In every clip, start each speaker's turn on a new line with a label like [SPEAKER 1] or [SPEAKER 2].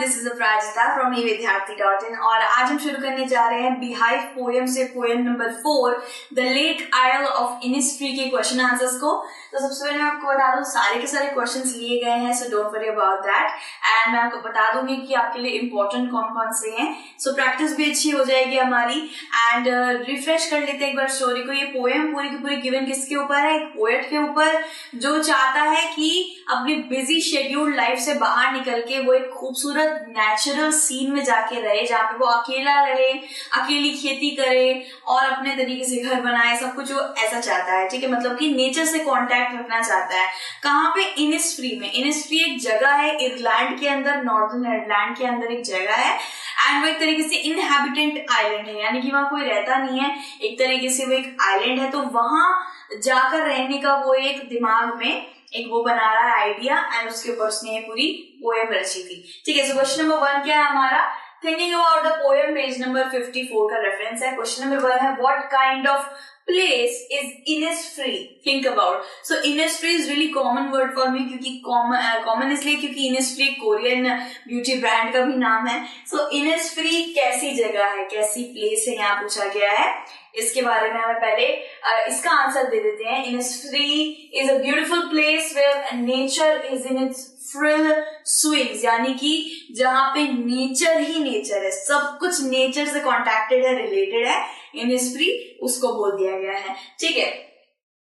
[SPEAKER 1] This is Aparajita from evidyarthi.in और आज हम शुरू करने जा रहे हैं बीहाइव पोएम से poem number 4 the lake oil of Innisfree के क्वेश्चन आंसर्स को। तो सबसे पहले मैं आपको बता दूं सारे के सारे क्वेश्चंस लिए गए हैं, so don't worry about that. And मैं आपको बता दूंगी कि आपके लिए इंपॉर्टेंट कौन कौन से हैं, सो प्रैक्टिस भी अच्छी हो जाएगी हमारी। एंड रिफ्रेश कर लेते हैं एक बार स्टोरी को। ये पोएम पूरी की पूरी गिवन किसके ऊपर है? एक पोएट के ऊपर जो चाहता है कि अपनी बिजी शेड्यूल्ड लाइफ से बाहर निकल के वो एक खूबसूरत नेचुरल सीन में जाके रहे, जहाँ पे वो अकेला रहे, अकेली खेती करे और अपने तरीके से घर बनाए, सब कुछ वो ऐसा चाहता है। ठीक है, मतलब कि नेचर से कांटेक्ट रखना चाहता है। कहाँ पे? इनिस्फ्री में। इनिस्फ्री एक जगह है आयरलैंड के अंदर, नॉर्दर्न आयरलैंड के अंदर एक जगह है। एंड वो एक तरीके से इनहैबिटेंट आइलैंड है, यानी कि वहां कोई रहता नहीं है, एक तरीके से वो एक आइलैंड है। तो वहां जाकर रहने का वो एक दिमाग में एक वो बना रहा है आइडिया, एंड उसके ऊपर उसने ये पूरी पोएम रची थी। ठीक है, सो क्वेश्चन नंबर 1 क्या है हमारा? Thinking about the poem, page number 54 का रेफरेंस है। क्वेश्चन नंबर 1 है what kind of place is Innisfree? Think about. So Innisfree is really common word for me, क्योंकि common इसलिए क्योंकि Innisfree कोरियन ब्यूटी ब्रांड का भी नाम है। So Innisfree कैसी जगह है, कैसी प्लेस है, यहाँ पूछा गया है। इसके बारे में हमें पहले इसका आंसर दे देते हैं। Innisfree is a beautiful place where nature is in its full swings, यानी कि जहाँ पे नेचर ही नेचर है, सब कुछ नेचर से कॉन्टेक्टेड है, रिलेटेड है। इनिस्फ्री उसको बोल दिया गया है। ठीक है,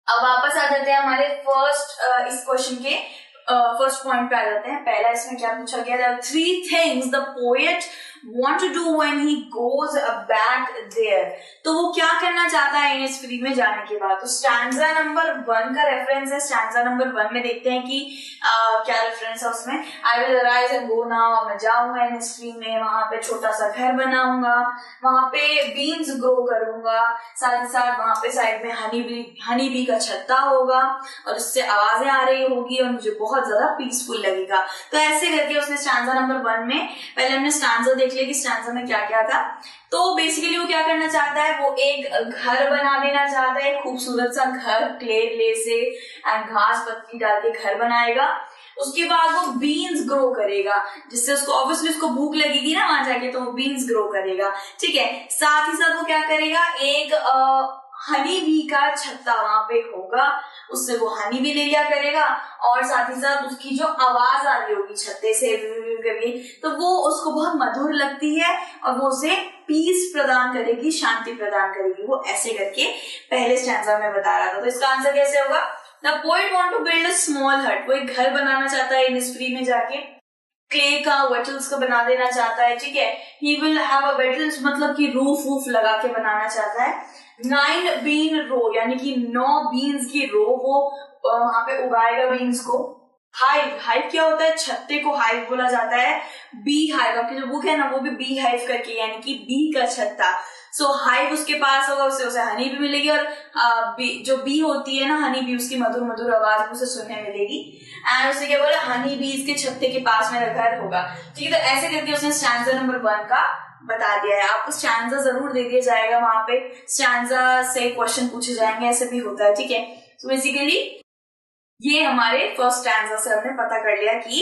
[SPEAKER 1] अब वापस आ जाते हैं हमारे इस क्वेश्चन के फर्स्ट पॉइंट पे आ जाते हैं। पहला इसमें क्या पूछा गया था? 3 things the poet want to do when he goes back there. तो वो क्या करना चाहता है इनिस्फ्री में जाने के बाद? तो स्टैंजा नंबर 1 का रेफरेंस है। स्टैंजा नंबर 1 में देखते हैं कि क्या रेफरेंस है उसमें। I will arise and go now, मैं जाऊंगा इनिस्फ्री में, वहां पे छोटा सा घर बनाऊंगा, वहां पे बीन्स ग्रो करूंगा, साथ ही साथ वहां पे साइड में हनी बी का छत्ता होगा और उससे आवाजें आ रही होगी और मुझे बहुत ज्यादा पीसफुल लगेगा। तो ऐसे करके उसने स्टैंजा नंबर 1 में, पहले हमने स्टैंजा देख लिया कि स्टैंजा में क्या क्या था। तो बेसिकली वो क्या करना चाहता है? वो एक घर बना देना चाहता है, खूबसूरत सा घर, क्ले से एंड घास पत्ती डाल के घर बनाएगा। उसके बाद वो बीन्स ग्रो करेगा, जिससे उसको ऑब्वियसली उसको भूख लगेगी ना वहां जाके, तो वो बीन्स ग्रो करेगा। ठीक है, साथ ही साथ वो क्या करेगा? एक हनी बी का छत्ता वहां पे होगा, उससे वो हनी भी ले लिया करेगा और साथ ही साथ उसकी जो आवाज आ रही होगी छत्ते से करके, तो वो उसको बहुत मधुर लगती है और वो उसे पीस प्रदान करेगी, शांति प्रदान करेगी। वो ऐसे करके पहले स्टैंजा में बता रहा था। तो इसका आंसर कैसे होगा? The poet want to build a small hut. वो एक घर बनाना चाहता है इनिस्फ्री में जाके, क्ले का, वेटल्स का बना देना चाहता है। ठीक है, ही विल हैव अ वेटल्स, मतलब कि रूफ लगा के बनाना चाहता है। 9 बीन रो, यानी कि 9 बीन्स की रो वो वहां पे उगाएगा बीन्स को। हाइव क्या होता है? छत्ते को हाइव बोला जाता है। बी हाइव, आपकी जो बुक है ना वो भी बी हाइव करके, यानी कि बी का छत्ता। सो हाइव उसके पास होगा, उससे उसे हनी भी मिलेगी और जो बी होती है ना हनी बी, उसकी मधुर मधुर आवाज उसे सुनने मिलेगी। एंड उसे क्या बोला? हनी बी इसके छत्ते के पास में घर होगा। ठीक है, तो ऐसे करके उसने स्टैंजा नंबर 1 का बता दिया है। आपको स्टैंजा जरूर दे दिया जाएगा, वहां पे स्टैंजा से क्वेश्चन पूछे जाएंगे, ऐसे भी होता है। ठीक है, तो बेसिकली ये हमारे फर्स्ट स्टैंजा से हमने पता कर लिया कि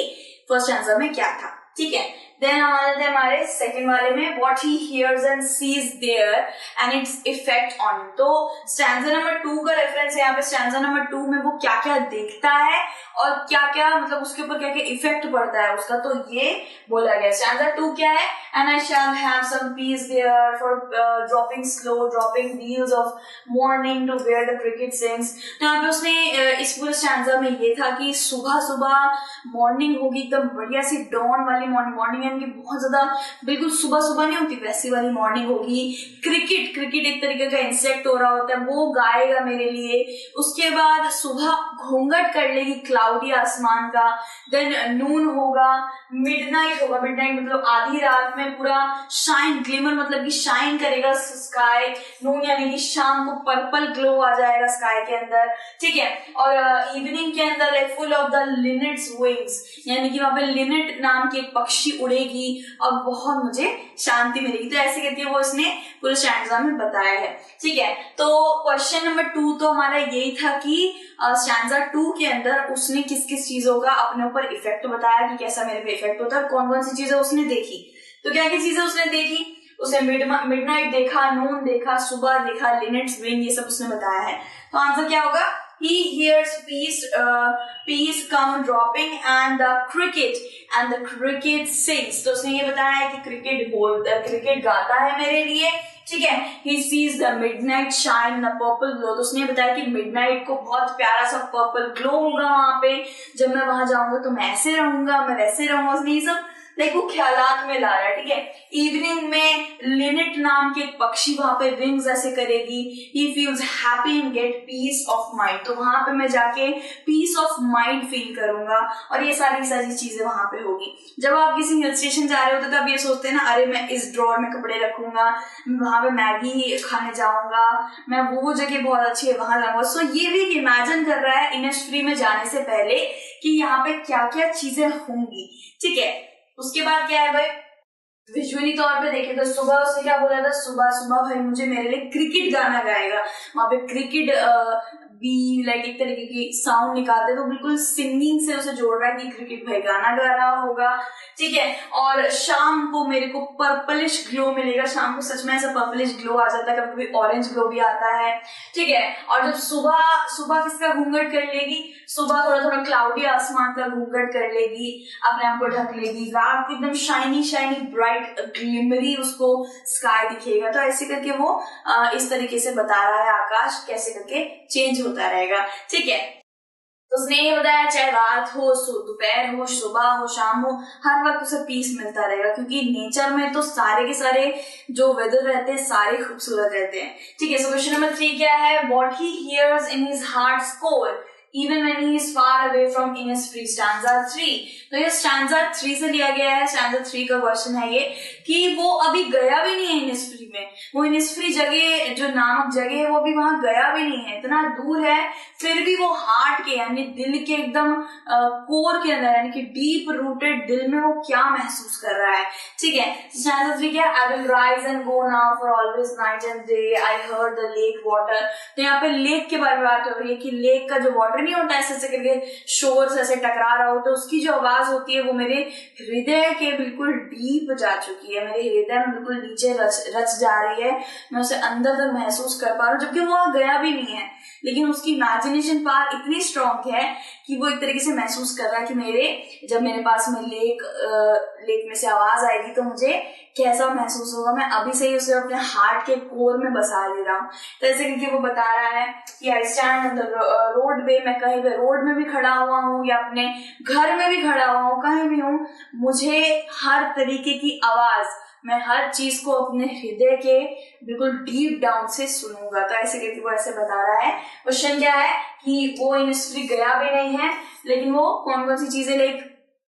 [SPEAKER 1] फर्स्ट स्टैंजा में क्या था। ठीक है, देन हमारे सेकंड वाले में what he hears and sees there and its effect on. तो स्टैंजा नंबर 2 का रेफरेंस है यहाँ पे। स्टैंजा नंबर 2 में वो क्या क्या देखता है और क्या क्या, मतलब उसके ऊपर क्या क्या इफेक्ट पड़ता है उसका, तो ये बोला गया। स्टैंजा 2 क्या है? And I shall have some peace there for dropping wheels of morning to where the cricket sings. तो यहाँ पे उसने इस पूरे स्टैंजा में ये था कि सुबह सुबह मॉर्निंग होगी, एकदम बढ़िया सी डॉन वाली मॉर्निंग, यानी कि बहुत ज्यादा बिल्कुल सुबह सुबह नहीं होती वैसी वाली मॉर्निंग होगी। क्रिकेट एक तरीके का इंसेक्ट हो रहा होता है, वो गाएगा मेरे लिए। उसके बाद सुबह घूंघट कर लेगी क्लाउडी आसमान का। देन नून होगा, मिडनाइट होगा, मिडनाइट मतलब आधी रात में पूरा शाइन, ग्लिमर मतलब कि शाइन करेगा स्काई। नून यानी कि शाम को पर्पल ग्लो आ जाएगा स्काई के अंदर। ठीक है, और इवनिंग के अंदर फुल ऑफ द लिनेट्स विंग्स, यानी कि वहां पे लिनेट नाम के एक पक्षी उड़े खुलेगी और बहुत मुझे शांति मिलेगी। तो ऐसे करके वो उसने पूरे स्टैंजा में बताया है। ठीक है, तो क्वेश्चन नंबर 2 तो हमारा यही था कि स्टैंजा 2 के अंदर उसने किस किस चीजों का अपने ऊपर इफेक्ट बताया कि कैसा मेरे पे इफेक्ट होता है और कौन कौन सी चीजें उसने देखी। तो क्या क्या चीजें उसने देखी, उसने मिडनाइट देखा, नून देखा, सुबह देखा, लिनेट्स विंग, ये सब उसने बताया है। तो आंसर क्या होगा, he hears peas come dropping and the cricket sings। तो उसने ये बताया है कि क्रिकेट गाता है मेरे लिए। ठीक है, he sees the midnight shine in a purple glow। तो उसने बताया कि मिडनाइट को बहुत प्यारा सा पर्पल ग्लो होगा वहां पे, जब मैं वहां जाऊंगा तो मैं ऐसे रहूंगा, मैं वैसे रहूंगा। उसने ये सब लाइक वो ख्यालात में ला रहा है। ठीक है, इवनिंग में लिनेट नाम के एक पक्षी वहां पे विंग्स ऐसे करेगी। He feels happy and gate piece of mind. तो वहां पे मैं जाके पीस ऑफ माइंड फील करूंगा और ये सारी चीजें वहां पे होगी। जब आप किसी हिल स्टेशन जा रहे होते तो आप ये सोचते हैं ना, अरे मैं इस ड्रॉर में कपड़े रखूंगा, वहां पे मैगी खाने जाऊंगा, मैं वो जगह बहुत अच्छी है वहां जाऊंगा। सो ये भी इमेजिन कर रहा है इनिस्ट्री में जाने से पहले कि यहाँ पे क्या क्या चीजें होंगी। ठीक है, उसके बाद क्या है भाई, विजुअली तौर पे देखें तो सुबह उसने क्या बोला था, सुबह भाई मुझे मेरे लिए क्रिकेट गाना गाएगा। वहां पे क्रिकेट भी लाइक एक तरीके की साउंड निकालते, तो बिल्कुल सिंगिंग से उसे जोड़ रहा है कि क्रिकेट भाई गाना गा रहा होगा। ठीक है, और शाम को मेरे को पर्पलिश ग्लो मिलेगा। शाम को सच में ऐसा पर्पलिश ग्लो आ जाता है, कभी कभी ऑरेंज ग्लो भी आता है। ठीक है, और जब सुबह किसका घूंघट कर लेगी, सुबह थोड़ा थोड़ा क्लाउडी आसमान का घूंघट कर लेगी, अपने आप को ढक लेगी। रात को एकदम शाइनी ब्राइट ग्लिमरी उसको स्काई दिखेगा। तो ऐसे करके वो इस तरीके से बता रहा है आकाश कैसे करके चेंज होता रहेगा। ठीक है, तो उसने ये बताया चाहे रात हो, दोपहर हो, सुबह हो, शाम हो, हर वक्त उसे पीस मिलता रहेगा, क्योंकि नेचर में तो सारे के सारे जो वेदर रहते हैं सारे खूबसूरत रहते हैं। ठीक है, सो क्वेश्चन नंबर 3 क्या है, what he here's in his hearts core even when he is far away from Innisfree, stanza 3। तो ये stanza 3 से लिया गया है। stanza 3 का क्वेश्चन है ये कि वो अभी गया भी नहीं है Innisfree में। वो Innisfree जगह जो नामक जगह है वो भी वहां गया भी नहीं है, इतना दूर है, फिर भी वो हार्ट के यानी दिल के एकदम कोर के अंदर यानी कि डीप रूटेड दिल में वो क्या महसूस कर रहा है। ठीक है, stanza 3 क्या, I will rise and go now for always night and day, I heard the lake water। तो यहाँ पे लेक के बारे में बात हो रही है कि लेक का जो वाटर नहीं होता ऐसे करके शोर से ऐसे टकरा रहा हो, तो उसकी जो आवाज होती है वो मेरे हृदय के बिल्कुल डीप जा चुकी है, मेरे हृदय में बिल्कुल नीचे रच जा रही है, मैं उसे अंदर तक महसूस कर पा रहा हूँ, जबकि वो वहां गया भी नहीं है। लेकिन उसकी इमेजिनेशन पावर इतनी स्ट्रॉन्ग है कि वो एक तरीके से महसूस कर रहा है कि जब मेरे पास में लेक में से आवाज आएगी तो मुझे कैसा महसूस होगा, मैं अभी से ही उसे अपने हार्ट के कोर में बसा ले रहा हूँ। तो ऐसे करके वो बता रहा है कि I stand on the road वे, मैं कहीं पे रोड में भी खड़ा हुआ हूँ या अपने घर में भी खड़ा हुआ हूँ, कहीं भी हूँ, मुझे हर तरीके की आवाज, मैं हर चीज को अपने हृदय के बिल्कुल डीप डाउन से सुनूंगा। तो ऐसे करके वो ऐसे बता रहा है। क्वेश्चन क्या है कि वो इनिस्ट्री गया भी नहीं है, लेकिन वो कौन कौन सी चीजें लाइक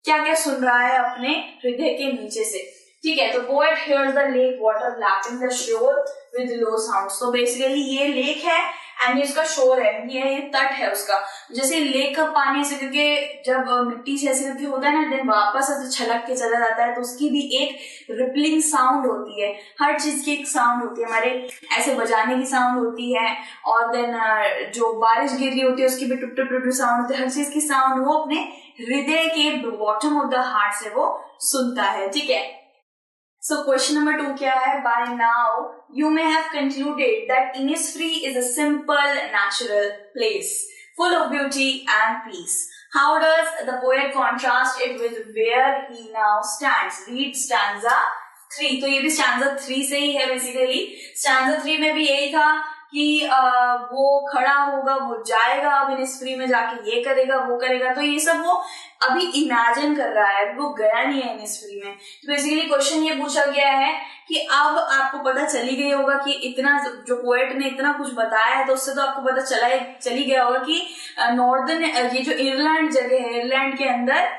[SPEAKER 1] क्या क्या सुन रहा है अपने हृदय के नीचे से। ठीक है, तो poet hears the lake water lapping the shore with low sounds. तो बेसिकली ये लेक है एंड ये उसका शोर है, ये तट है उसका। जैसे लेक का पानी ऐसे करके जब मिट्टी से ऐसे करके होता है ना, देन वापस ऐसे छलक के चला जाता है, तो उसकी भी एक रिपलिंग साउंड होती है। हर चीज की एक साउंड होती है, हमारे ऐसे बजाने की साउंड होती है, और देन जो बारिश गिर रही होती है उसकी भी टुप टुप टुप साउंड होती है। हर चीज की साउंड वो अपने हृदय के बॉटम ऑफ द हार्ट से वो सुनता है। ठीक है, so question number 2 क्या है, by now you may have concluded that Innisfree is a simple natural place full of beauty and peace. How does the poet contrast it with where he now stands? Read stanza 3। तो ये भी stanza 3 से ही है basically. stanza 3 में भी यही था कि वो खड़ा होगा, वो जाएगा अब इनिस्फ्री में जाके ये करेगा वो करेगा, तो ये सब वो अभी इमेजिन कर रहा है, वो गया नहीं है इनिस्फ्री में। तो बेसिकली क्वेश्चन ये पूछा गया है कि अब आपको पता चली गई होगा कि इतना जो पोएट ने इतना कुछ बताया है, तो उससे तो आपको पता चली गया होगा कि नॉर्दर्न ये जो आयरलैंड जगह है, आयरलैंड के अंदर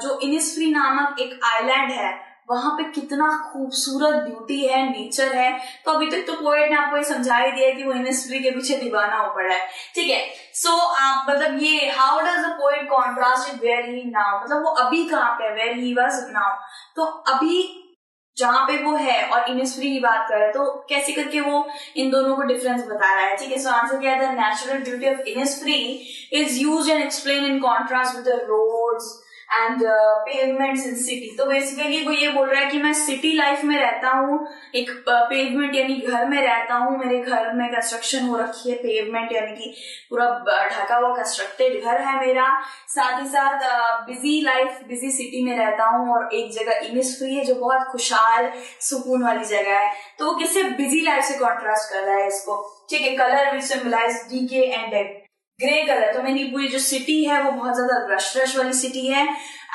[SPEAKER 1] जो इनिस्फ्री नामक एक आइलैंड है, वहां पे कितना खूबसूरत ब्यूटी है, नेचर है। तो अभी तक तो पोएट ने आपको ये समझा ही दिया कि वो इनिस्फ्री के पीछे दीवाना हो पड़ा है, ठीक है। सो आप मतलब ये how does the poet contrast with where he now, मतलब वो अभी कहाँ पे है, वेयर ही वाज नाउ, तो अभी जहां पे वो है और इनिस्फ्री की बात कर रहे हैं, तो कैसे करके वो इन दोनों को डिफरेंस बता रहा है, ठीक है। सो आंसर क्या है, the natural beauty of Innisfree is used and explain in contrast with the roads and pavements in city. तो बेसिकली वो ये बोल रहा है कि मैं सिटी लाइफ में रहता हूँ, एक पेवमेंट यानी घर में रहता हूँ, मेरे घर में कंस्ट्रक्शन हो रखी है, पेवमेंट यानी कि पूरा ढका हुआ कंस्ट्रक्टेड घर है मेरा, साथ ही साथ बिजी लाइफ, बिजी सिटी में रहता हूँ, और एक जगह इनिस्फ्री है जो बहुत खुशहाल सुकून वाली जगह है। तो वो किससे, बिजी लाइफ से कॉन्ट्रास्ट कर रहा है इसको, ठीक है। Colour which symbolise decay and death, grey colour, तो मेरी पूरी जो सिटी है वो बहुत ज्यादा रश रश वाली सिटी है,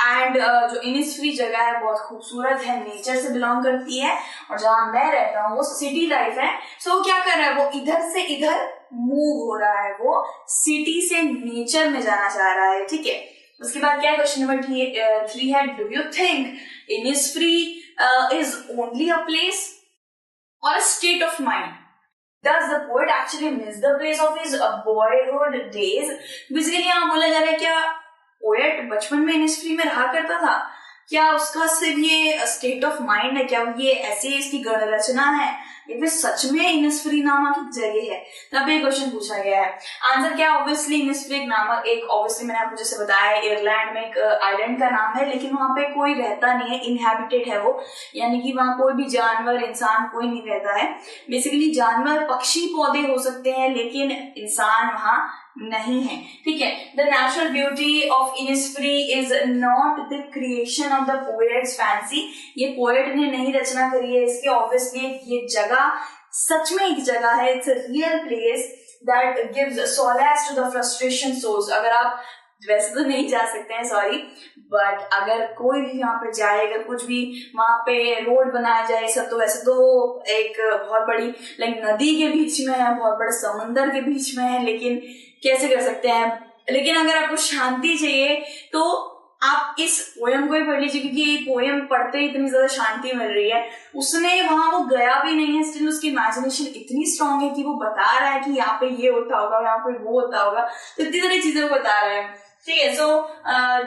[SPEAKER 1] एंड जो इनिस्फ्री जगह है बहुत खूबसूरत है, नेचर से बिलोंग करती है, और जहां मैं रहता हूँ वो सिटी लाइफ है। सो वो क्या कर रहा है, वो इधर से इधर मूव हो रहा है, वो सिटी से नेचर में जाना चाह रहा है, ठीक है। उसके बाद क्या है, क्वेश्चन नंबर 3 है, do you think Innisfree is only a place और a state of mind? Does the poet actually miss the place of his boyhood days? Basically यहाँ बोला जा रहा है क्या पोएट बचपन में इनिस्फ्री में रहा करता था, क्या उसका सिर्फ ये स्टेट ऑफ माइंड है, क्या ये ऐसे इसकी गण रचना है, या फिर सच में इनिस्फ्री नामक एक जगह है? तब ये क्वेश्चन पूछा गया है। आंसर क्या, ऑब्वियसली इनिस्फ्री एक नामक, एक ऑब्वियसली मैंने आपको जैसे बताया आयरलैंड में एक आइलैंड का नाम है, लेकिन वहां पे कोई रहता नहीं है, इनहैबिटेड है वो, यानी कि वहां कोई भी जानवर इंसान कोई नहीं रहता है। बेसिकली जानवर पक्षी पौधे हो सकते हैं, लेकिन इंसान वहां नहीं है, ठीक है। The natural beauty of Innisfree is not the creation of the poets fancy, ये पोएट ने नहीं रचना करी है इसकी, ऑब्वियसली ये जगह सच में एक जगह है, it's a real place that gives solace to the frustration souls. अगर आप वैसे तो नहीं जा सकते हैं, सॉरी, बट अगर कोई भी वहां पे जाए, अगर कुछ भी वहां पे रोड बनाया जाए सब, तो वैसे तो एक बहुत बड़ी लाइक नदी के बीच में है, बहुत बड़े समुंदर के बीच में है, लेकिन कैसे कर सकते हैं। लेकिन अगर आपको शांति चाहिए तो आप इस पोयम को ही पढ़ लीजिए, क्योंकि ये पोयम पढ़ते ही इतनी ज्यादा शांति मिल रही है। उसने वहां वो गया भी नहीं है, स्टिल उसकी इमेजिनेशन इतनी स्ट्रांग है कि वो बता रहा है कि यहाँ पे ये होता होगा, यहाँ पे वो होता होगा, तो इतनी सारी चीजें वो बता रहा है, ठीक है। So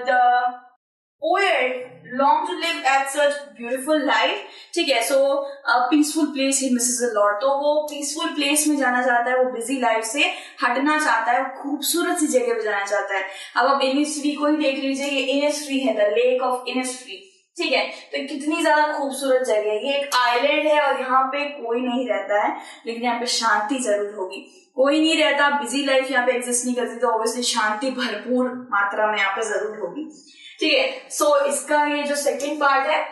[SPEAKER 1] the poet long to live at such beautiful life, ठीक है। So peaceful place he misses a lot, तो वो पीसफुल प्लेस में जाना चाहता है, वो बिजी लाइफ से हटना चाहता है, वो खूबसूरत सी जगह पे जाना चाहता है। अब आप इनिस्फ्री को ही देख लीजिए, ये इनिस्फ्री है, द लेक ऑफ इनिस्फ्री, ठीक है। तो कितनी ज्यादा खूबसूरत जगह है, ये एक आइलैंड है और यहाँ पे कोई नहीं रहता है, लेकिन यहाँ पे शांति जरूर होगी। कोई नहीं रहता, बिजी लाइफ यहाँ पे एग्जिस्ट नहीं करती, तो ऑब्वियसली शांति भरपूर मात्रा में यहाँ पे जरूर होगी, ठीक है। सो इसका ये जो सेकंड पार्ट है,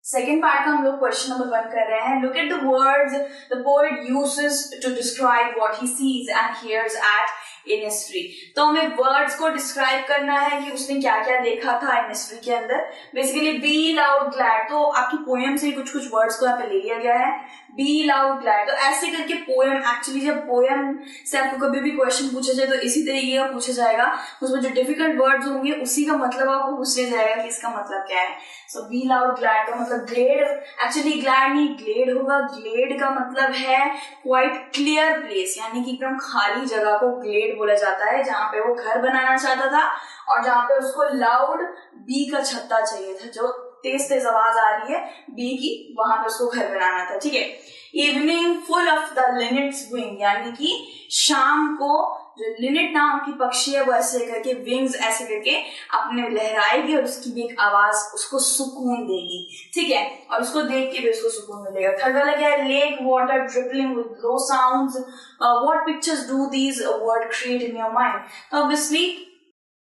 [SPEAKER 1] सेकेंड पार्ट का हम लोग क्वेश्चन नंबर 1 कर रहे हैं। Look at the words the poet uses to describe what he sees and hears at Innisfree. तो हमें वर्ड्स को डिस्क्राइब करना है कि उसने क्या क्या देखा था इनिस्फ्री के अंदर। बेसिकली बी लाउड ग्लैड, तो आपकी पोएम से कुछ कुछ वर्ड्स को यहाँ पे ले लिया गया है, बी लाउड ग्लैड। तो ऐसे करके पोएम, एक्चुअली जब पोएम से आपको कभी भी क्वेश्चन पूछा जाए तो इसी तरीके का पूछा जाएगा, उसमें जो डिफिकल्ट वर्ड्स होंगे उसी का मतलब आपको पूछ लिया जाएगा कि इसका मतलब क्या है। सो बी लाउड ग्लैड का मतलब ग्लेड, एक्चुअली ग्लैड नहीं ग्लेड होगा, ग्लेड का मतलब है क्वाइट क्लियर प्लेस, यानी कि एकदम खाली जगह को ग्लेड बोला जाता है, जहाँ पे वो घर बनाना चाहता था और जहाँ पे उसको लाउड बी का छत्ता चाहिए था, जो तेज तेज आवाज आ रही है बी की, वहां पे उसको घर बनाना था, ठीक है। Evening full of the linnet's wing, यानी कि शाम को जो लिनेट नाम की पक्षी है वो ऐसे करके विंग्स ऐसे करके अपने लहराएगी और उसकी भी एक आवाज उसको सुकून देगी, ठीक है, और उसको देख के भी उसको सुकून मिलेगा। थर्ड वाला क्या है, lake water dripping with low sounds, what pictures do these word create in your mind. तो ऑब्वियसली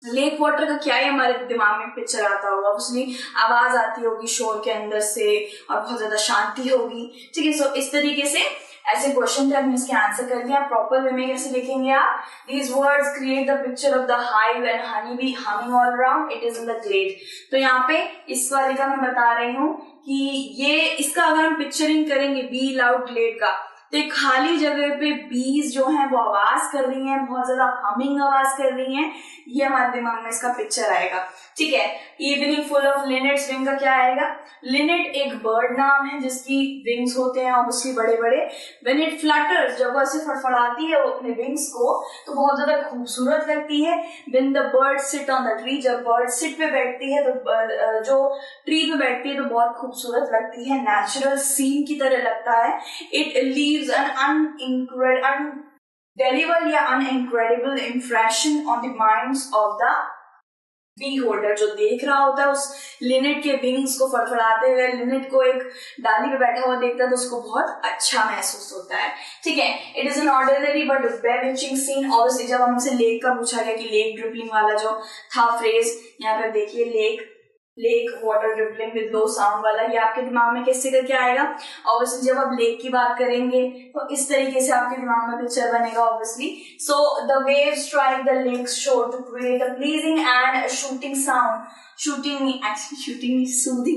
[SPEAKER 1] लेक वाटर का क्या है, हमारे दिमाग में पिक्चर आता होगा, उसमें आवाज आती होगी शोर के अंदर से और बहुत ज्यादा शांति होगी, ठीक है। सो इस तरीके से ऐसे क्वेश्चन थे, हमने इसके आंसर कर दिया। प्रॉपर वे में कैसे लिखेंगे आप, these words create the picture of the hive and honey bee humming all around, it is in the glade. तो यहाँ पे इस वाले का मैं बता रही हूँ कि ये इसका अगर हम पिक्चरिंग करेंगे बी लाउड ग्लेड का, तो एक खाली जगह पे बीज जो है वो आवाज कर रही हैं, बहुत ज्यादा हमिंग आवाज कर रही हैं, ये हमारे दिमाग में इसका पिक्चर आएगा। ठीक है, इवनिंग फुल ऑफ लिनेट्स विंग का क्या आएगा? लिनेट एक बर्ड नाम है जिसकी विंग्स होते हैं ऑब्वियसली बड़े बड़े। व्हेन इट फ्लटर्स, जब वो ऐसे फड़फड़ाती है वो अपने विंग्स को तो बहुत ज्यादा खूबसूरत लगती है। When the bird sit on the tree, जब बर्ड सिट पे बैठती है तो जो ट्री पे बैठती है तो बहुत खूबसूरत लगती है, नेचुरल सीन की तरह लगता है। इट लीव्स एन अनडेलिबल या unincredible impression on the minds of the beholder. जो देख रहा होता है उस लिनेट के विंग्स को फड़फड़ाते हुए, लिनेट को एक डाली पे बैठा हुआ देखता है तो उसको बहुत अच्छा महसूस होता है। ठीक है, it is an ordinary but bewitching scene. Obviously जब हमसे लेक का पूछा गया कि लेक ड्रिपलिंग वाला जो था फ्रेज, यहाँ पे देखिए lake water dripping with low sound वाला, ये आपके दिमाग में कैसे करके आएगा? ऑब्वियसली जब आप लेक की बात करेंगे तो इस तरीके से आपके दिमाग में पिक्चर बनेगा obviously. So the waves strike the lake's shore to create a pleasing and shooting sound. Soothing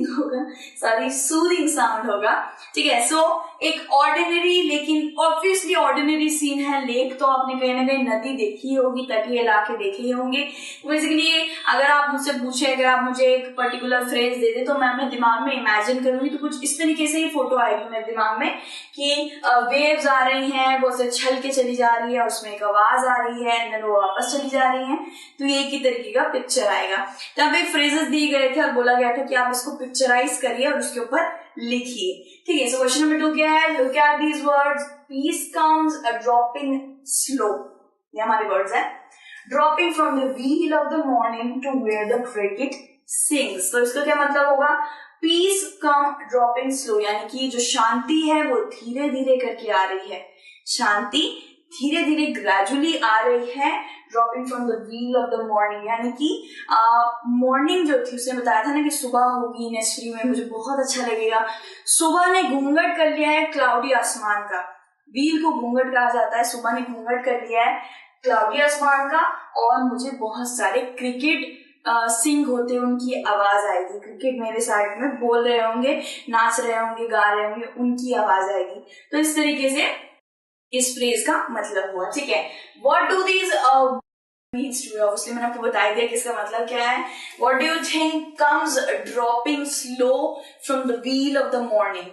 [SPEAKER 1] होगा, सॉरी सूदिंग साउंड होगा। ठीक है, सो एक ऑर्डिनरी लेकिन ऑब्वियसली ऑर्डिनरी सीन है। लेक तो आपने कहीं ना कहीं नदी देखी होगी, तटीय इलाके देखे होंगे। बेसिकली अगर आप मुझसे पूछे, अगर आप मुझे एक पर्टिकुलर फ्रेज दे दे तो मैं अपने दिमाग में इमेजिन करूंगी तो कुछ इस तरीके से ही फोटो आएगी मेरे दिमाग में कि वेव्स आ रही हैं, वो से छल के चली जा रही है, उसमें एक आवाज आ रही है एंड देन वो वापस चली जा रही है, तो ये एक ही तरीके का पिक्चर आएगा। तब एक फ्रेजेस दिए गए थे और बोला गया था कि आप इसको पिक्चराइज करिए और उसके ऊपर लिखिए। ठीक है, सो क्वेश्चन नंबर 2 क्या है? Look at these words, peace comes a dropping slow, ये हमारे वर्ड्स है। Dropping from the wheel of the morning to where the cricket sings, तो इसका क्या मतलब होगा? पीस कम ड्रॉपिंग स्लो, यानी कि जो शांति है वो धीरे धीरे करके आ रही है, शांति धीरे धीरे ग्रेजुअली आ रही है। Dropping from the wheel of the morning, यानी कि मॉर्निंग जो थी उसने बताया था ना कि सुबह होगी इनिस्ट्री में, मुझे बहुत अच्छा लगेगा। सुबह ने घूंघट कर लिया है क्लाउडी आसमान का, व्हील को घूंघट कहा जाता है, सुबह ने घूंघट कर लिया है क्लाउडी आसमान का, और मुझे बहुत सारे क्रिकेट सिंग होते उनकी आवाज आएगी। क्रिकेट मेरे साइड में बोल रहे होंगे, नाच रहे होंगे, गा रहे होंगे, उनकी आवाज आएगी। तो इस तरीके से इस फ्रेज का मतलब हुआ। ठीक है, what do these means to, obviously मैंने आपको बता दिया कि इसका मतलब क्या है। What do you think comes dropping slow from the wheel of the morning?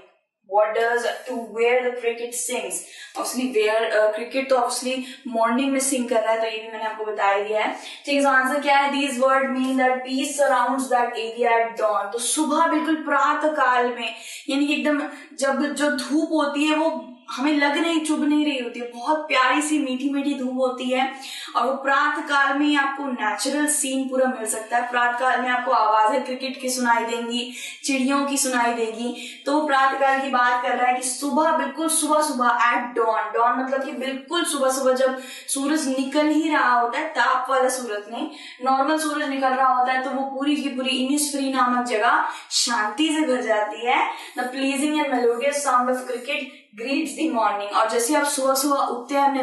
[SPEAKER 1] What does to where the cricket sings? Obviously where cricket तो obviously morning में sing कर रहा है, तो ये भी मैंने आपको बता ही दिया है। ठीक है, आंसर क्या है? These words mean that peace surrounds that area at dawn। तो सुबह बिल्कुल प्रातः काल में, यानी कि एकदम जब जो धूप होती है वो हमें लग नहीं, चुभ नहीं रही होती है, बहुत प्यारी सी मीठी मीठी धूप होती है, और वो प्रातः काल में ही आपको नेचुरल सीन पूरा मिल सकता है। प्रातः काल में आपको आवाजें क्रिकेट की सुनाई देंगी, चिड़ियों की सुनाई देगी। तो प्रातः काल की बात कर रहा है कि सुबह, बिल्कुल सुबह सुबह, एट डॉन। डॉन मतलब कि बिल्कुल सुबह सुबह जब सूरज निकल ही रहा होता है, ताप वाला सूरज नहीं, नॉर्मल सूरज निकल रहा होता है, तो वो पूरी की पूरी इनिस्फ्री नामक जगह शांति से भर जाती है। The pleasing and melodious sound of cricket greets the morning. और जैसे आप सुबह सुबह उठते हैं अपने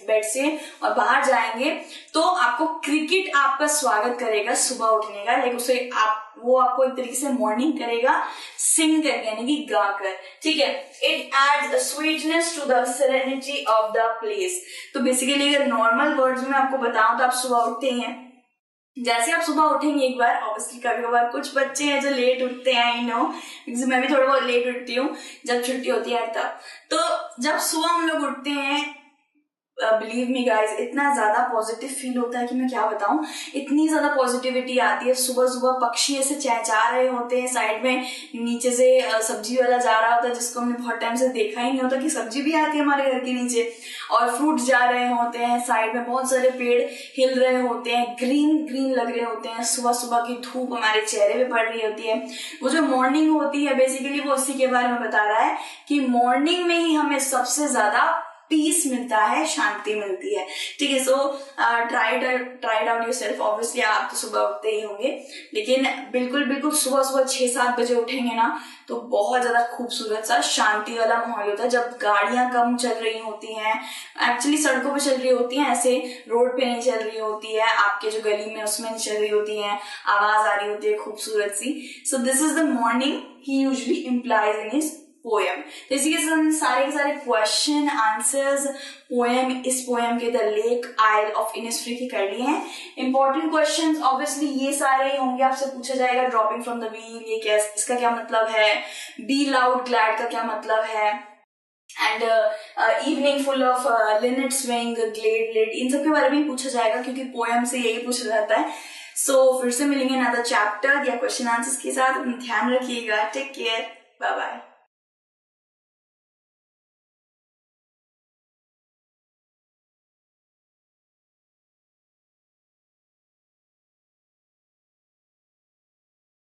[SPEAKER 1] बेड से और बाहर जाएंगे तो आपको क्रिकेट आपका स्वागत करेगा सुबह उठने का, लाइक उसे वो आपको एक तरीके से मॉर्निंग करेगा सिंग करके, यानी कि गाकर। ठीक है, it adds a sweetness to the serenity of the place. तो बेसिकली अगर नॉर्मल वर्ड्स में आपको बताऊं तो आप सुबह उठते हैं, जैसे आप सुबह उठेंगे एक बार, ऑब्वियसली कभी कभार कुछ बच्चे हैं जो लेट उठते हैं, आई नो, बिकॉज मैं भी थोड़ा बहुत लेट उठती हूँ जब छुट्टी होती है तब। तो जब सुबह हम लोग उठते हैं, बिलीव मी गाइज, इतना ज्यादा पॉजिटिव फील होता है कि मैं क्या बताऊं, इतनी ज्यादा पॉजिटिविटी आती है। सुबह सुबह पक्षी ऐसे चहचहा रहे होते हैं, साइड में नीचे से सब्जी वाला जा रहा होता है जिसको हमने बहुत टाइम से देखा ही नहीं होता कि सब्जी भी आती है हमारे घर के नीचे, और फ्रूट जा रहे होते हैं, साइड में बहुत सारे पेड़ हिल रहे होते हैं, ग्रीन ग्रीन लग रहे होते हैं, सुबह सुबह की धूप हमारे चेहरे पे पड़ रही होती है। वो जो मॉर्निंग होती है बेसिकली वो उसी के बारे में बता रहा है कि मॉर्निंग में ही हमें सबसे ज्यादा पीस मिलता है, शांति मिलती है। ठीक है, सो ट्राइड आउट योरसेल्फ। ऑब्वियसली आप तो सुबह उठते ही होंगे, लेकिन बिल्कुल बिल्कुल सुबह सुबह 6-7 बजे उठेंगे ना तो बहुत ज्यादा खूबसूरत सा शांति वाला माहौल होता है। जब गाड़ियां कम चल रही होती हैं, एक्चुअली सड़कों पे चल रही होती हैं, ऐसे रोड पे नहीं चल रही होती है, आपके जो गली में उसमें नहीं चल रही होती है, आवाज आ रही होती है खूबसूरत सी। So this is the morning he usually employs in his poem. तो इसी के साथ सारे के सारे क्वेश्चन आंसर्स पोएम, इस पोएम के the lake isle of Innisfree के कर लिए हैं। इंपॉर्टेंट क्वेश्चंस ऑब्वियसली ये सारे ही होंगे, आपसे पूछा जाएगा ड्रॉपिंग फ्रॉम द व्हील, ये क्या, इसका क्या मतलब है, बी लाउड ग्लैड का क्या मतलब है, and evening full of linnet swing, glade lid, इन सब के बारे में पूछा जाएगा क्योंकि पोएम से यही पूछा जाता है। सो फिर से मिलेंगे अनदर चैप्टर या क्वेश्चन आंसर्स के साथ। अपना ध्यान रखिएगा। Take care, bye bye.